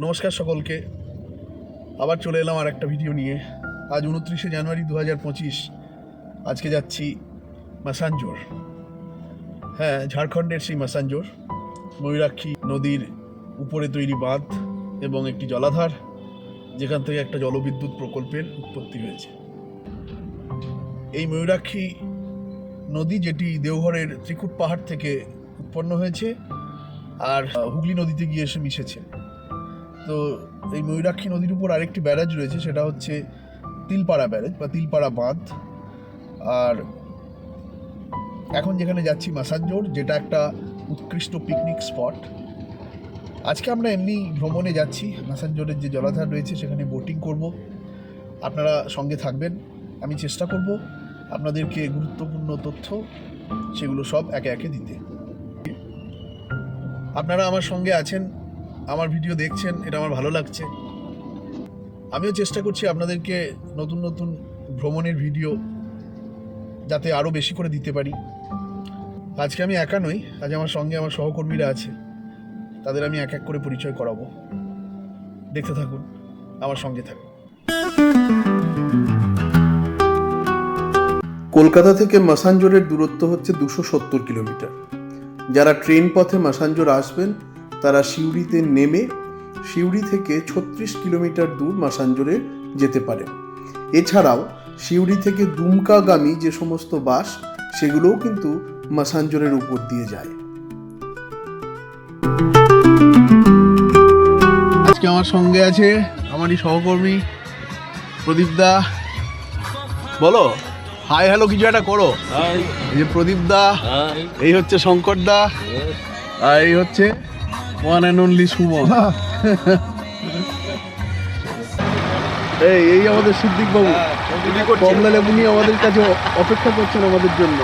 নমস্কার সকলকে, আবার চলে এলাম আর একটা ভিডিও নিয়ে। আজ 29শে জানুয়ারি 2025। আজকে যাচ্ছি মাসাঞ্জোর। হ্যাঁ, ঝাড়খণ্ডের সেই মাসাঞ্জোর, ময়ূরাক্ষী নদীর উপরে তৈরি বাঁধ এবং একটি জলাধার, যেখান থেকে একটা জলবিদ্যুৎ প্রকল্পের উৎপত্তি হয়েছে। এই ময়ূরাক্ষী নদী, যেটি দেওঘরের ত্রিকুট পাহাড় থেকে উৎপন্ন হয়েছে আর হুগলি নদীতে গিয়ে এসে মিশেছে। তো এই ময়ূরাক্ষী নদীর উপর আরেকটি ব্যারাজ রয়েছে, সেটা হচ্ছে তিলপাড়া ব্যারাজ বা তিলপাড়া বাঁধ। আর এখন যেখানে যাচ্ছি মাসাঞ্জোর, যেটা একটা উৎকৃষ্ট পিকনিক স্পট। আজকে আমরা এমনি ভ্রমণে যাচ্ছি, মাসাঞ্জোরের যে জলাধার রয়েছে সেখানে বোটিং করব। আপনারা সঙ্গে থাকবেন, আমি চেষ্টা করব আপনাদেরকে গুরুত্বপূর্ণ তথ্য সেগুলো সব একে একে দিতে। আপনারা আমার সঙ্গে আছেন, আমার ভিডিও দেখছেন, এটা আমার ভালো লাগছে। আমিও চেষ্টা করছি আপনাদেরকে নতুন নতুন ভ্রমণের ভিডিও যাতে আরও বেশি করে দিতে পারি। আজকে আমি একা নই, আজ আমার সঙ্গে আমার সহকর্মীরা আছে, তাদের আমি এক এক করে পরিচয় করাবো। দেখতে থাকুন, আমার সঙ্গে থাকুন। কলকাতা থেকে মাসাঞ্জোরের দূরত্ব হচ্ছে 270 কিলোমিটার। যারা ট্রেন পথে মাসাঞ্জোর আসবেন তারা সিউড়িতে নেমে সিউড়ি থেকে 36 কিলোমিটার দূর মাসাঞ্জোরে যেতে পারেন। এছাড়াও সিউড়ি থেকে দুমকাগামী যে সমস্ত বাস, সেগুলোও কিন্তু মাসাঞ্জোরের উপর দিয়ে যায়। আজকে আমার সঙ্গে আছে আমারই সহকর্মী প্রদীপ দা। বলো হাই হ্যালো কিছু একটা করো। এই যে প্রদীপ দা, এই হচ্ছে শঙ্কর দা, আর এই হচ্ছে ওয়ান অ্যান্ড অনলি সুমন। এই আমাদের সিদ্দিক বাবু, কমলা লেবু নিয়ে আমাদের কাছে অপেক্ষা করছেন আমাদের জন্য।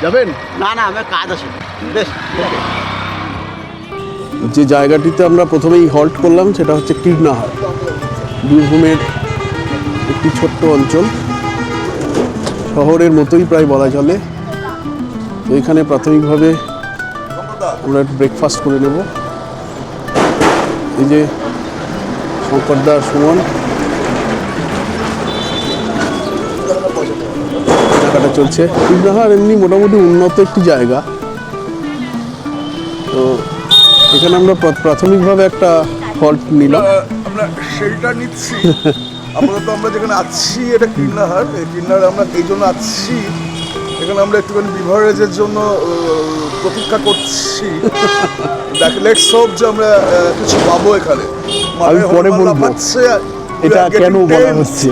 যাবেন? না আমার কাজ আছে। বেশ, যে জায়গাটিতে আমরা প্রথমেই হল্ট করলাম সেটা হচ্ছে কীর্ণাহার, বীরভূমের একটি ছোট্ট অঞ্চল, শহরের মতোই প্রায় বলা চলে। তো এখানে প্রাথমিকভাবে আমরা একটু ব্রেকফাস্ট করে নেব। এই যে শঙ্করদা, সুমন, কেনাকাটা চলছে। কীর্ণাহার এমনি মোটামুটি উন্নত একটি জায়গা। তো এখানে আমরা প্রাথমিকভাবে একটা হল্ট নিলাম। আমরা শেল্টার নিচ্ছি। আপাতত আমরা যেখানে আছি এটা কীর্ণাহার। এই কীর্ণাহারে আমরা এই জন্য আছি, এখানে আমরা একটুখানি বিভারেজের জন্য প্রতীক্ষা করছি। লেটস হোপ যে আমরা কিছু পাবো এখানে। আমি পরে বলবো পাচ্ছে এটা কেন বলা হচ্ছে।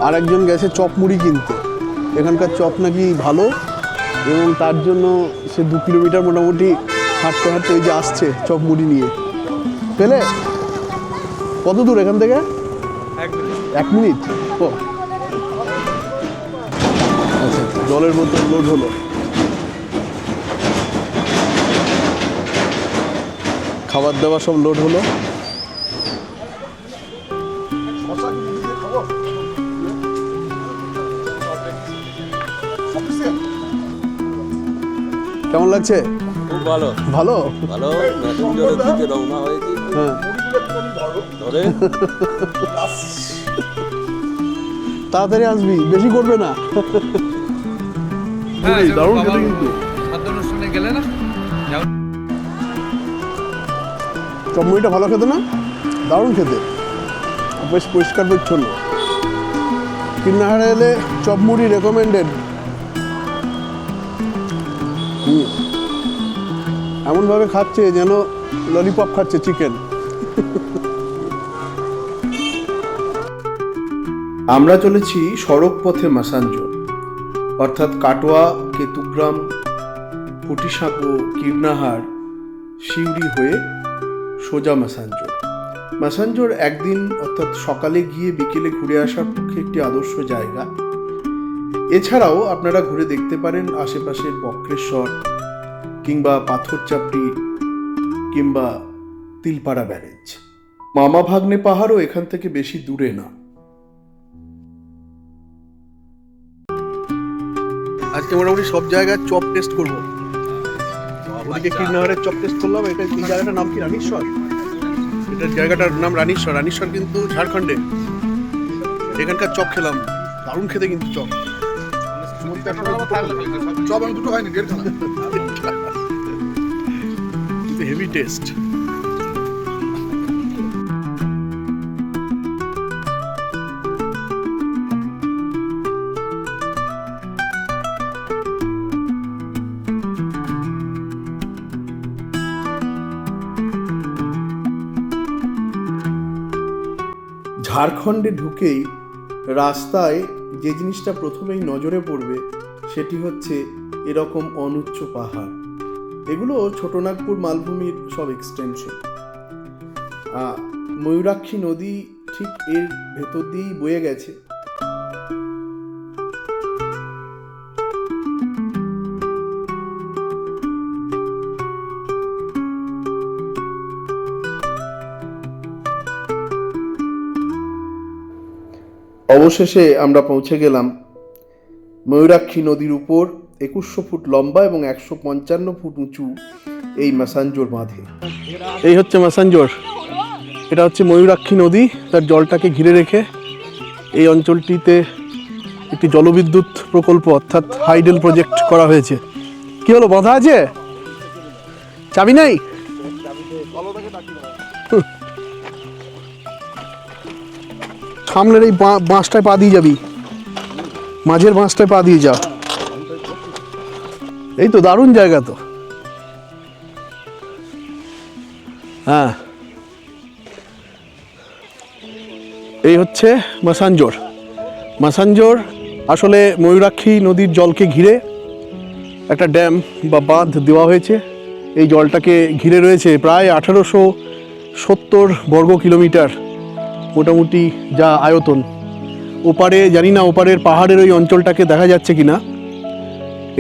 আর একজন গেছে চপ মুড়ি কিনতে, এখানকার চপ নাকি ভালো, এবং তার জন্য সে 2 কিলোমিটার মোটামুটি হাঁটতে হাঁটতে এই যে আসছে চপ মুড়ি নিয়ে। পেলে? কত দূর এখান থেকে? 1 মিনিট। ও আচ্ছা, জলের বোতল লোড হলো। খাবার দাবার সব লোড হলো। কেমন লাগছে? খুব ভালো ভালো ভালো। মেসেঞ্জরের দিকে রওনা হয়েছি। হ্যাঁ, ধরে তাড়াতাড়ি আসবি, বেশি করবে না। দারুণ খেতে কিন্তু। অনুষ্ঠানে গেলে না চপমুড়িটা ভালো খেতে না? দারুণ খেতে, বেশ পরিষ্কার পরিচ্ছন্ন। কীর্ণাহারে এলে চপমুড়ি রেকমেন্ডেড। এমনভাবে খাচ্ছে যেন ললিপপ খাচ্ছে, চিকেন। আমরা চলেছি সড়ক পথে মাসাঞ্জোর, অর্থাৎ কাটোয়া, কেতুগ্রাম, ফুটিসাঁকো, কীর্ণাহার, সিউড়ি হয়ে সোজা মাসাঞ্জোর। মাসাঞ্জোর একদিন অর্থাৎ সকালে গিয়ে বিকেলে ঘুরে আসার পক্ষে একটি আদর্শ জায়গা। এছাড়াও আপনারা ঘুরে দেখতে পারেন আশেপাশের বক্রেশ্বর কিংবা পাথরচাপড়ি কিংবা তিলপাড়া ব্যারেজ। মামা ভাগ্নে পাহাড়ও এখান থেকে বেশি দূরে না। আজকে মোটামুটি সব জায়গায় চপ টেস্ট করবো। ওদিকে কীর্ণাহারের চপ টেস্ট করলাম। এটা এই জায়গাটার নাম কি? রানীশ্বর। এটার জায়গাটার নাম রানীশ্বর। রানীশ্বর কিন্তু ঝাড়খণ্ডে। এখানকার চপ খেলাম, দারুণ খেতে কিন্তু চপ। চপ আমি দুটো হয়নি, দেড়খানা। Heavy taste. ঝাড়খণ্ডে ঢুকেই রাস্তায় যে জিনিসটা প্রথমেই নজরে পড়বে সেটি হচ্ছে এরকম অনুচ্চ পাহাড়। এগুলো ছোটনাগপুর মালভূমির সব এক্সটেনশন। ময়ূরাক্ষী নদী ঠিক এর ভেতর দিয়েই বয়ে গেছে। অবশেষে আমরা পৌঁছে গেলাম ময়ূরাক্ষী নদীর উপর 2100 ফুট লম্বা এবং 155 ফুট উঁচু এই মাসাঞ্জোর বাঁধে। এই হচ্ছে মাসাঞ্জোর। এটা হচ্ছে ময়ূরাক্ষী নদী। তার জলটাকে ঘিরে রেখে এই অঞ্চলটিতে একটি জলবিদ্যুৎ প্রকল্প অর্থাৎ হাইডেল প্রজেক্ট করা হয়েছে। কি হলো, বাঁধা আছে? চাবি নাই? সামনের এই বাঁশটায় পা দিয়ে যাবি, মাঝের বাঁশটায় পা দিয়ে যা। এই তো দারুণ জায়গা তো। হ্যাঁ, এই হচ্ছে মাসাঞ্জোর। মাসাঞ্জোর আসলে ময়ূরাক্ষী নদীর জলকে ঘিরে একটা ড্যাম বা বাঁধ দেওয়া হয়েছে। এই জলটাকে ঘিরে রয়েছে প্রায় 1870 বর্গ কিলোমিটার মোটামুটি যা আয়তন। ওপারে জানি না ওপারের পাহাড়ের ওই অঞ্চলটাকে দেখা যাচ্ছে কিনা।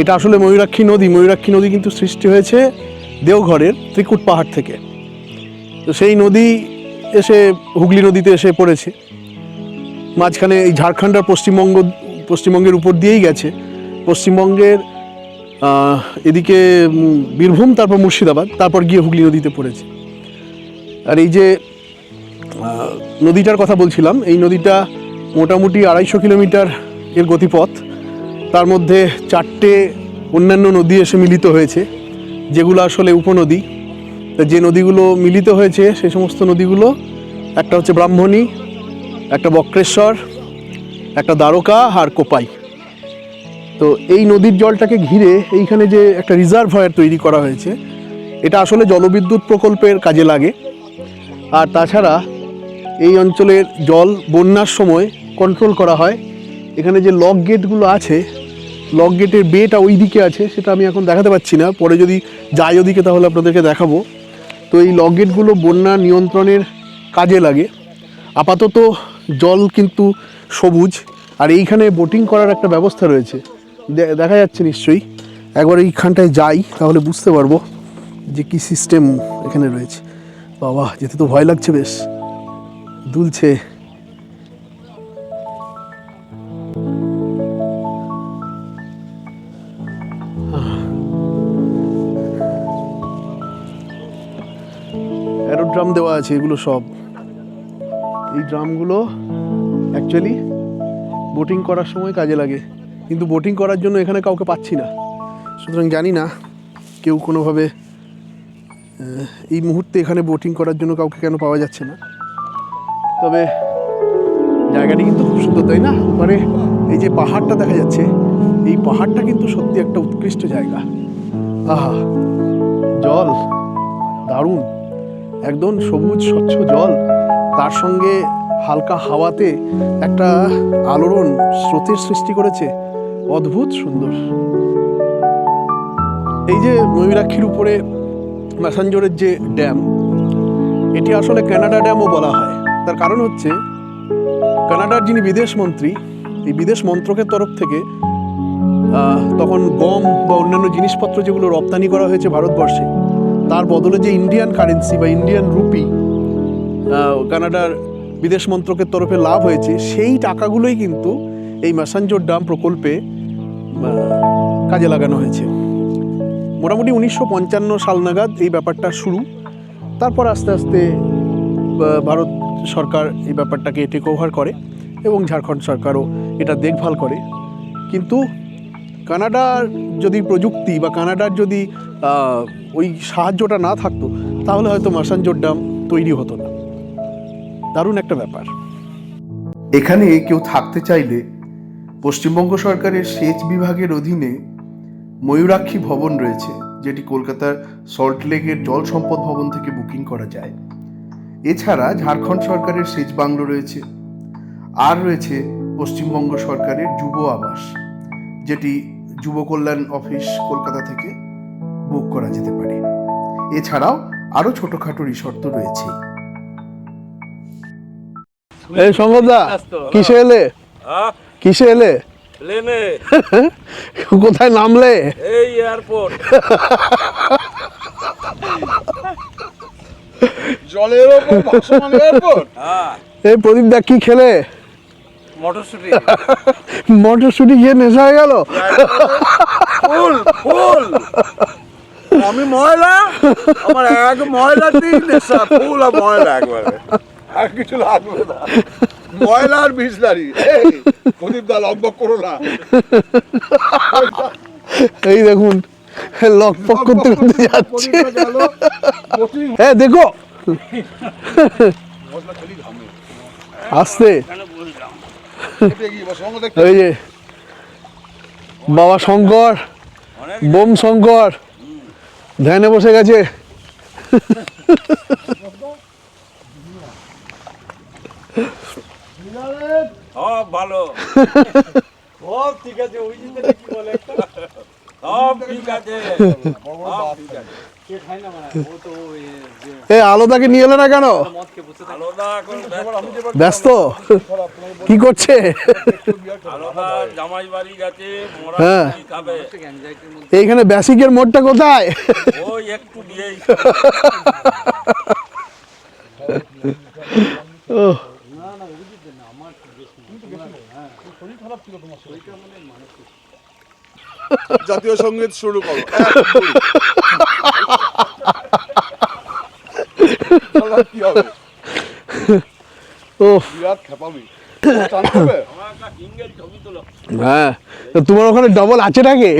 এটা আসলে ময়ূরাক্ষী নদী। ময়ূরাক্ষী নদী কিন্তু সৃষ্টি হয়েছে দেওঘরের ত্রিকুট পাহাড় থেকে। তো সেই নদী এসে হুগলি নদীতে এসে পড়েছে। মাঝখানে এই ঝাড়খণ্ড আর পশ্চিমবঙ্গের উপর দিয়েই গেছে। পশ্চিমবঙ্গের এদিকে বীরভূম, তারপর মুর্শিদাবাদ, তারপর গিয়ে হুগলি নদীতে পড়েছে। আর এই যে নদীটার কথা বলছিলাম, এই নদীটা মোটামুটি 250 কিলোমিটার এর গতিপথ। তার মধ্যে 4টে অন্যান্য নদী এসে মিলিত হয়েছে, যেগুলো আসলে উপনদী। যে নদীগুলো মিলিত হয়েছে সেই সমস্ত নদীগুলো, একটা হচ্ছে ব্রাহ্মণী, একটা বক্রেশ্বর, একটা দ্বারকা আর কোপাই। তো এই নদীর জলটাকে ঘিরে এইখানে যে একটা রিজার্ভয়ার তৈরি করা হয়েছে, এটা আসলে জলবিদ্যুৎ প্রকল্পের কাজে লাগে। আর তাছাড়া এই অঞ্চলের জল বন্যার সময় কন্ট্রোল করা হয়। এখানে যে লক গেটগুলো আছে, লক গেটের বেটা ওই দিকে আছে, সেটা আমি এখন দেখাতে পাচ্ছি না, পরে যদি যাই ওদিকে তাহলে আপনাদেরকে দেখাবো। তো এই লক গেটগুলো বন্যা নিয়ন্ত্রণের কাজে লাগে। আপাতত জল কিন্তু সবুজ। আর এইখানে বোটিং করার একটা ব্যবস্থা রয়েছে, দেখা যাচ্ছে নিশ্চয়ই। একবার এইখানটায় যাই তাহলে বুঝতে পারবো যে কি সিস্টেম এখানে রয়েছে। বাবা, যেতে তো ভয় লাগছে, বেশ দুলছে। অ্যারোড্রাম দেওয়া আছে, এগুলো সব। এই ড্রামগুলো অ্যাকচুয়ালি বোটিং করার সময় কাজে লাগে, কিন্তু বোটিং করার জন্য এখানে কাউকে পাচ্ছি না। সুতরাং জানি না কেউ কোনোভাবে এই মুহূর্তে এখানে বোটিং করার জন্য কাউকে কেন পাওয়া যাচ্ছে না। তবে জায়গাটি কিন্তু খুব সুন্দর, তাই না? মানে এই যে পাহাড়টা দেখা যাচ্ছে, এই পাহাড়টা কিন্তু সত্যি একটা উৎকৃষ্ট জায়গা। আহা, জল দারুণ, একদম সবুজ স্বচ্ছ জল, তার সঙ্গে হালকা হাওয়াতে একটা আলোড়ন স্রোতের সৃষ্টি করেছে। অদ্ভুত সুন্দর। এই যে ময়ূরাক্ষীর উপরে মাসাঞ্জোরের যে ড্যাম, এটি আসলে কানাডা ড্যামও বলা হয়। তার কারণ হচ্ছে কানাডার যিনি বিদেশ মন্ত্রী, এই বিদেশ মন্ত্রকের তরফ থেকে তখন গম বা অন্যান্য জিনিসপত্র যেগুলো রপ্তানি করা হয়েছে ভারতবর্ষে, তার বদলে যে ইন্ডিয়ান কারেন্সি বা ইন্ডিয়ান রুপি কানাডার বিদেশ মন্ত্রকের তরফে লাভ হয়েছে, সেই টাকাগুলোই কিন্তু এই মাসাঞ্জোর ড্যাম প্রকল্পে কাজে লাগানো হয়েছে। মোটামুটি 1955 সাল নাগাদ এই ব্যাপারটা শুরু। তারপর আস্তে আস্তে ভারত সরকার এই ব্যাপারটাকে টেক ওভার করে এবং ঝাড়খণ্ড সরকারও এটা দেখভাল করে। কিন্তু কানাডার যদি প্রযুক্তি বা কানাডার যদি ওই সাহায্যটা না থাকতো তাহলে হয়তো মাসাঞ্জোর ড্যাম তৈরি হতো না। দারুণ একটা ব্যাপার। এখানে কেউ থাকতে চাইলে পশ্চিমবঙ্গ সরকারের সেচ বিভাগের অধীনে ময়ূরাক্ষী ভবন রয়েছে, যেটি কলকাতার সল্টলেকের জল সম্পদ ভবন থেকে বুকিং করা যায়। এছাড়া ঝাড়খণ্ড সরকারের সেচ বাংলো রয়েছে, আর রয়েছে পশ্চিমবঙ্গ সরকারের যুব আবাস, যেটি যুব কল্যাণ অফিস কলকাতা থেকে বুক করা যেতে পারে। এছাড়াও আরও ছোটোখাটো রিসর্ট তো রয়েছেই। এই সংগদা, কিসে এলে? কিসে এলে? প্লেনে। কোথায় নামলে? এই এয়ারপোর্ট। জলের ওপর ভাসমান এয়ারপোর্ট। হ্যাঁ, এই প্রদীপ দা কি খেলে? মটরশুটি। মটরশুটি খেয়ে নেশা হয়ে গেল? ফুল ফুল। আমি ময়লা, আমার এক ময়লাতেই নেশা, ফুল আর ময়লা একবারে, আর কিছু লাগবে না, ময়লা আর বিসলারি। প্রদীপ দা লম্বক করো না। এই দেখুন লকপক করতে করতে যাচ্ছে। হ্যাঁ দেখো আসতে। এই যে বাবা শঙ্কর, বোম শঙ্কর ধ্যানে বসে গেছে। সব ভালো, সব ঠিক আছে। ওই যে কি বলে, সব ঠিক আছে, সব ঠিক আছে। এ আলোদাকে নিয়ে এলো না কেন? আলাদা এখন ব্যস্ত কি করছে? আলাদা জামাই বাড়ি গেছে, মোরা হ্যাঁ। মুড়ি খাবে। এইখানে বেসিকের মোড়টা কোথায়? ওই একটু দিয়েই ওহ, জাতীয় সঙ্গীত শুরু করো। কি হবে? ওহ, বিরাট খেপামি। চান করবে? আমার একটা সিঙ্গেল ছবি তোলো। হ্যাঁ তো তোমার ওখানে ডবল আছে নাকি?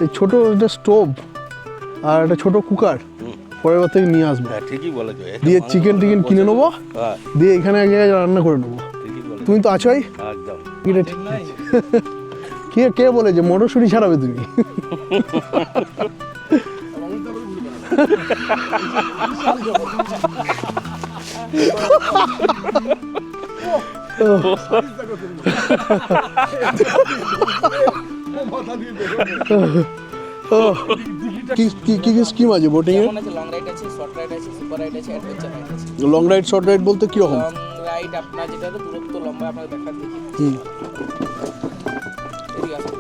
এই ছোট একটা স্টোভ আর একটা ছোট কুকার পরের বার থেকে নিয়ে আসবো। হ্যাঁ, ঠিকই বলেছো। দিয়ে চিকেন টিকেন কিনে নেবো, হ্যাঁ, দিয়ে এখানে এক জায়গায় রান্না করে নেবো। ঠিকই বলেছো, তুমি তো আছোই। একদম। এটা ঠিক আছে। কে কে বলে যে মটরশুঁটি ছাড়াবে তুমি? কি কি কি স্কিম আছে বোটিং এর? যেমন আছে লং রাইড আছে, শর্ট রাইড আছে, সুপার রাইড আছে, অ্যাডভেঞ্চার রাইড আছে। লং রাইড শর্ট রাইড বলতে কি রকম? লং রাইড আপনার যেটা হলো দূরত্ব লম্বা, আপনাকে দেখাতে দেখি। হুম। এদিকে আসুন।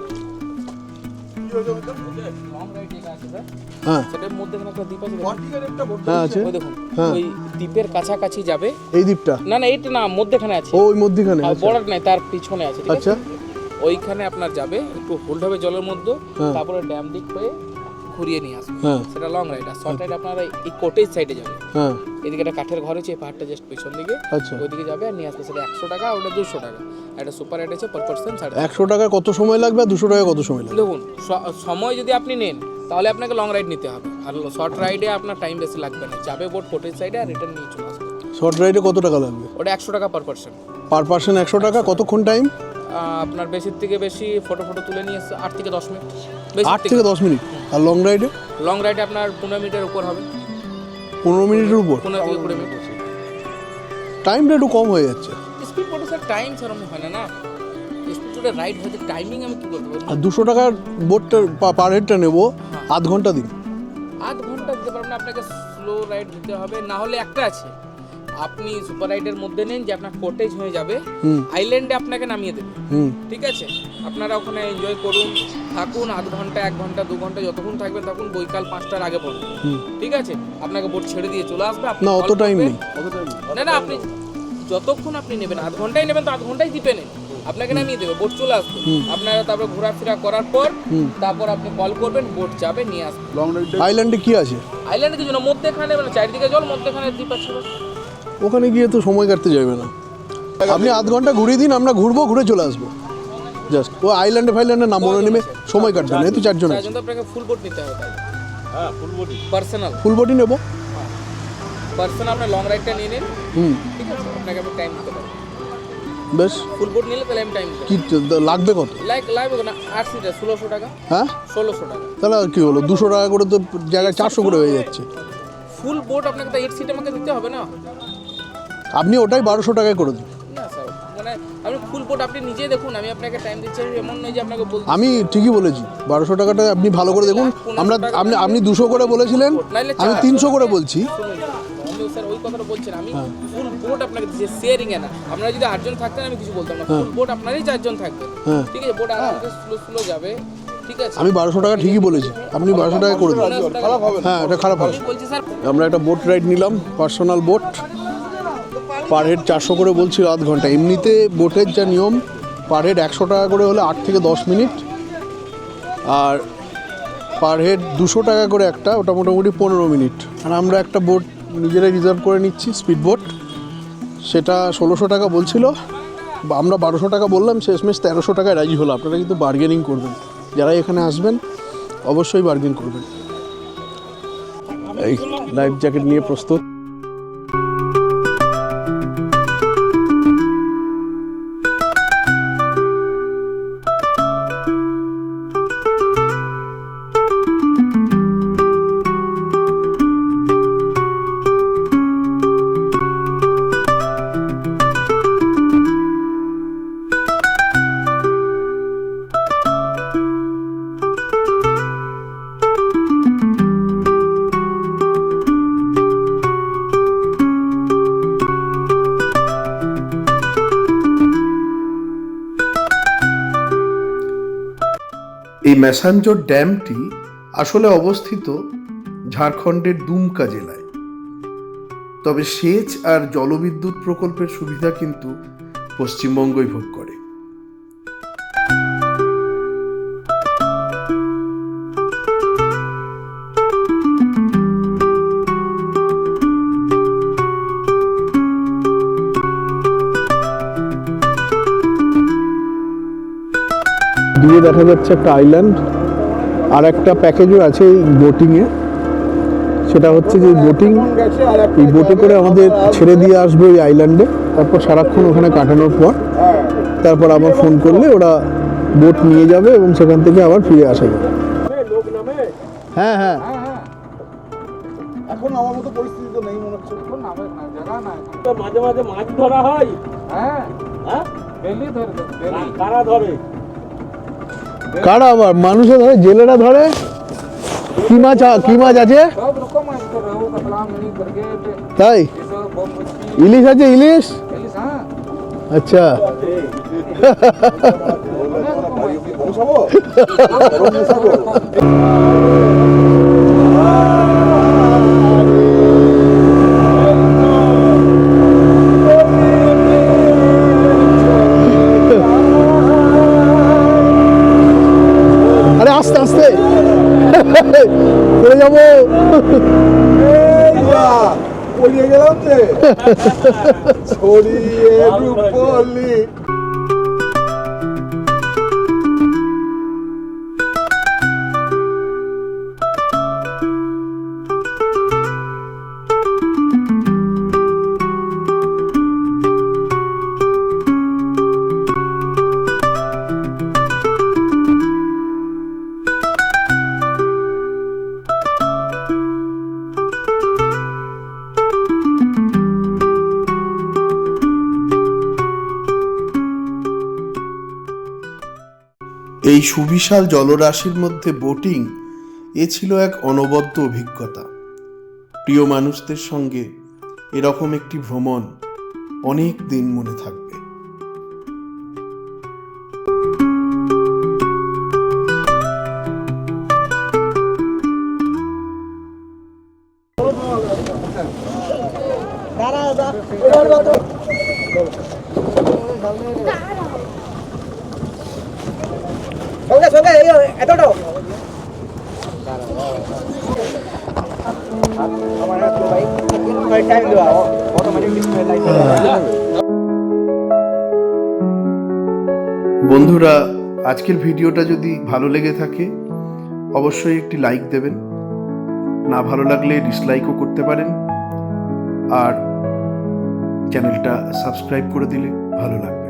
লং রাইড যেটা আছে স্যার, হ্যাঁ সেটার মধ্যে এখানে একটা দ্বীপ আছে দেখুন। হ্যাঁ আছে। ওই দেখুন, হ্যাঁ। ওই দ্বীপের কাছাকাছি যাবে। এই দ্বীপটা? না না, এইটা না, মধ্যখানে আছে। ও ওই মধ্যখানে? আর বর্ডার নাই, তার পিছনে আছে, ঠিক আছে? আচ্ছা ওইখানে আপনার যাবে, একটু হোল্ড হবে জলের মধ্যে, হ্যাঁ। তারপরে ড্যাম দিক হয়ে ঘুরিয়ে নিয়ে আসবে। হ্যাঁ সেটা লং রাইড। আর শর্ট রাইড আপনারা এই কোটেজ সাইডে যাবে। হ্যাঁ এদিকে একটা কাঠের ঘর আছে, এই পাহাড়টা জাস্ট পেছন দিকে, আচ্ছা। ওইদিকে যাবে আর নিয়ে আসবে। সেটা 100 টাকা, ওটা 200 টাকা। একটা সুপার রাইড আছে পার পার্সন 350। 100 টাকা কত সময় লাগবে আর 200 টাকা কত সময় লাগবে? দেখুন, সময় যদি আপনি নেন তাহলে আপনাকে লং রাইড নিতে হবে, আর শর্ট রাইডে আপনার টাইম বেশি লাগবে না। যাবে বোট কোটেজ সাইডে আর রিটার্ন নিয়ে চলে আসবে। শর্ট রাইডে কত টাকা লাগবে? ওটা 100 টাকা পার পার্সন। পার পার্সন 100 টাকা। কতক্ষণ টাইম? আপনার বেশির থেকে বেশি ফটো তুলে নিয়ে এসে 8 থেকে 10 মিনিট। বেশি 8 থেকে 10 মিনিট। আর লং রাইডে? লং রাইডে আপনার 15 মিনিটের উপর হবে। 15 মিনিটের উপর? 15 থেকে 20 মিনিট। টাইমটা একটু কম হয়ে যাচ্ছে। স্পিড বোটে স্যার টাইম সেরকম হয় না, না স্পিড বোটে রাইড হচ্ছে, টাইমিং আমি কি করতে পারি? আর 200 টাকার বোটটা পার হেডটা নেবো, আধ ঘন্টা দিন। আধ ঘন্টা দিতে পারবেন না, আপনাকে স্লো রাইড দিতে হবে। না হলে একটা আছে, আপনি সুপার রাইডের মধ্যে নেন যে আপনার কোটেজ হয়ে যাবে, আইল্যান্ডে আপনাকে নামিয়ে দেবে, ঠিক আছে? আপনারা ওখানে এনজয় করুন, থাকুন, আধ ঘন্টা 1 ঘন্টা 2 ঘন্টা যতক্ষণ থাকবেন থাকুন, বৈকাল 5টার আগে পড়ুন, ঠিক আছে? আপনাকে বোট ছেড়ে দিয়ে চলে আসবে। না অত টাইম নেই, না আপনি যতক্ষণ আপনি নেবেন, আধ ঘন্টায় নেবেন তো আধ ঘন্টায় দ্বীপে নেন, আপনাকে নামিয়ে দেবে, বোট চলে আসবে। আপনারা তারপর ঘোরাফেরা করার পর তারপর আপনি কল করবেন, বোট যাবে নিয়ে আসবে। আইল্যান্ডে কি আছে? আইল্যান্ডে কিছু না, মধ্যেখানে মানে চারিদিকে জল, মধ্যেখানে দ্বীপ আছে। ওখানে গিয়ে তো সময় কাটতে যাবে না, আপনি আধ ঘন্টা ঘুরিয়ে দিন, আমরা ঘুরবো, ঘুরে চলে আসবো। জাস্ট ও আইল্যান্ডে ফাইল্যান্ডে নাম মনে নেমে সময় কাটবে না, এই তো 4 জন আছে। তো আপনাকে ফুল বোট নিতে হবে, হ্যাঁ full body personal full body নেবো। পার্সোনাল আপনি লং রাইডটা নিয়ে নিন, ঠিক আছে? আপনাকে আমি টাইম দিতে পারবো। বেশ, ফুল বোট নিলে তাহলে আমি টাইম দিতে কি লাগবে কত? লাগবে না 8 সিটার 1600 টাকা। হ্যাঁ 1600 টাকা। তাহলে আর কি হলো, 200 টাকা করে তো জায়গায় 400 করে হয়ে যাচ্ছে। ফুল বোট আপনাকে তো 8 সিট আমাকে দিতে হবে না? আপনি ওটাই 1200 টাকায় করে দিন। না স্যার, মানে আপনি ফুল বোট আপনি নিজেই দেখুন, আমি আপনাকে টাইম দিচ্ছি, এমন নয় যে আপনাকে বলতে। আমি ঠিকই বলেছি, 1200 টাকাটা আপনি ভালো করে দেখুন। আপনি 200 করে বলেছিলেন, আমি 300 করে বলছি। আমি স্যার ওই কথাটা বলছেন, আমি ফুল বোট আপনাকে দিচ্ছি, শেয়ারিং এ না। আপনারা যদি 8 জন থাকতেন আমি কিছু বলতাম না, ফুল বোট আপনারই 4 জন থাকবে, ঠিক আছে? বোট আরামসে স্লো যাবে, ঠিক আছে? আমি 1200 টাকা ঠিকই বলেছি, আপনি 1200 টাকা করে দিন। হ্যাঁ এটা খারাপ হবে। আমি বলছি স্যার, আমরা একটা বোট রাইড নিলাম, পার্সোনাল বোট, পার হেড 400 করে বলছিল আধ ঘন্টা। এমনিতে বোটের যা নিয়ম, পার হেড 100 টাকা করে হলে 8 থেকে 10 মিনিট, আর পার হেড 200 টাকা করে একটা, ওটা মোটামুটি 15 মিনিট। আর আমরা একটা বোট নিজেরাই রিজার্ভ করে নিচ্ছি, স্পিড বোট, সেটা 1600 টাকা বলছিল, আমরা 1200 টাকা বললাম, শেষমেশ 1300 টাকায় রাজি হলো। আপনারা কিন্তু বার্গেনিং করবেন, যারা এখানে আসবেন অবশ্যই বার্গেন করবেন। এই লাইফ জ্যাকেট নিয়ে প্রস্তুত। এই ম্যাসাঞ্জোর ড্যামটি আসলে অবস্থিত ঝাড়খণ্ডের দুমকা জেলায়, তবে সেচ আর জলবিদ্যুৎ প্রকল্পের সুবিধা কিন্তু পশ্চিমবঙ্গই ভোগ করে। দিয়ে দেখা যাচ্ছে একটা আইল্যান্ড, আর একটা প্যাকেজও আছে এই বোটিংয়ে। সেটা হচ্ছে যে বোটিং, এই বোটে করে আমাদের ছেড়ে দিয়ে আসবে ওই আইল্যান্ডে, তারপর সারাক্ষণ ওখানে কাটানোর পর তারপর আবার ফোন করলে ওরা বোট নিয়ে যাবে এবং সেখান থেকে আবার ফিরে আসা যাবে। হ্যাঁ হ্যাঁ, এখন আমার মতো পরিস্থিতি তো নেই মনে হচ্ছে। তো মাঝে মাঝে মাছ ধরা হয়। হ্যাঁ ডেলি ধরে, কারা ধরে? কারা আবার মানুষে ধরে, জেলেরা ধরে। কি মাছ আছে? তাই ইলিশ আছে, ইলিশ। আচ্ছা আরে আস্তে আস্তে চলে যাবো। পড়িয়ে গেলাম যে ছড়িয়ে রূপলি। এই সুবিশাল জলরাশির মধ্যে বোটিং এ ছিল এক অনবদ্য অভিজ্ঞতা। প্রিয় মানুষদের সঙ্গে এরকম একটি ভ্রমণ অনেক দিন মনে থাকবে। বন্ধুরা, আজকের ভিডিওটা যদি ভালো লেগে থাকে অবশ্যই একটি লাইক দেবেন, না ভালো লাগলে ডিসলাইকও করতে পারেন, আর চ্যানেলটা সাবস্ক্রাইব করে দিলে ভালো লাগবে।